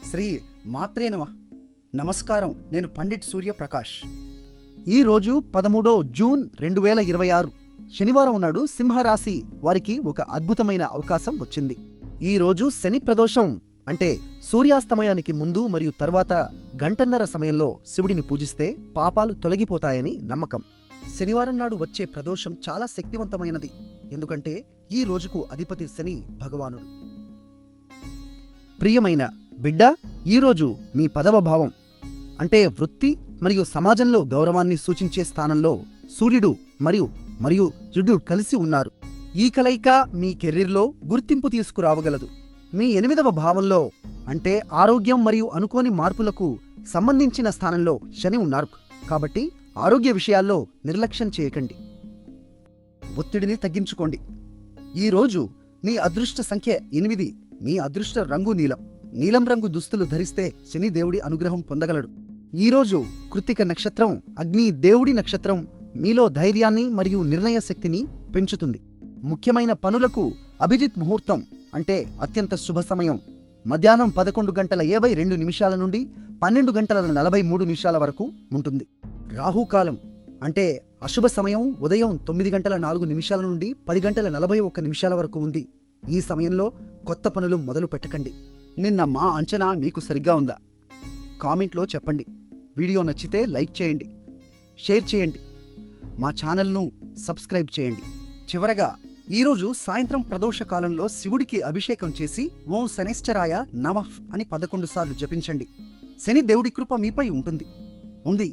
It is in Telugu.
శ్రీ మాత్రే నమః. నమస్కారం, నేను పండిట్ సూర్యప్రకాష్. ఈరోజు 13 జూన్ 2026 శనివారం నాడు సింహరాశి వారికి ఒక అద్భుతమైన అవకాశం వచ్చింది. ఈరోజు శని ప్రదోషం అంటే సూర్యాస్తమయానికి ముందు మరియు తర్వాత గంటన్నర సమయంలో శివుడిని పూజిస్తే పాపాలు తొలగిపోతాయని నమ్మకం. శనివారం నాడు వచ్చే ప్రదోషం చాలా శక్తివంతమైనది, ఎందుకంటే ఈ రోజుకు అధిపతి శని భగవానుడు. ప్రియమైన బిడ్డ, ఈరోజు మీ 10వ భావం అంటే వృత్తి మరియు సమాజంలో గౌరవాన్ని సూచించే స్థానంలో సూర్యుడు మరియు యుడు కలిసి ఉన్నారు. ఈ కలయిక మీ కెరీర్లో గుర్తింపు తీసుకురావగలదు. మీ 8వ భావంలో అంటే ఆరోగ్యం మరియు అనుకోని మార్పులకు సంబంధించిన స్థానంలో శని ఉన్నారు. కాబట్టి ఆరోగ్య విషయాల్లో నిర్లక్ష్యం చేయకండి, ఒత్తిడిని తగ్గించుకోండి. ఈరోజు మీ అదృష్ట సంఖ్య 8. మీ అదృష్ట రంగు నీలం రంగు దుస్తులు ధరిస్తే శని దేవుడి అనుగ్రహం పొందగలడు. ఈరోజు కృత్తిక నక్షత్రం అగ్ని దేవుడి నక్షత్రం మీలో ధైర్యాన్ని మరియు నిర్ణయ శక్తిని పెంచుతుంది. ముఖ్యమైన పనులకు అభిజిత్ ముహూర్తం అంటే అత్యంత శుభ సమయం మధ్యాహ్నం 11:22 నుండి 12:43 వరకు ఉంటుంది. రాహుకాలం అంటే అశుభ సమయం ఉదయం 9:04 నుండి 10:41 వరకు ఉంది. ఈ సమయంలో కొత్త పనులు మొదలు పెట్టకండి. నిన్న మా అంచనా మీకు సరిగ్గా ఉందా? కామెంట్లో చెప్పండి. వీడియో నచ్చితే లైక్ చేయండి, షేర్ చేయండి, మా ఛానల్ను సబ్స్క్రైబ్ చేయండి. చివరగా ఈరోజు సాయంత్రం ప్రదోష కాలంలో శివుడికి అభిషేకం చేసి ఓం శనైశ్చరాయ నమః అని 11 సార్లు జపించండి. శని దేవుడి కృప మీపై ఉంది.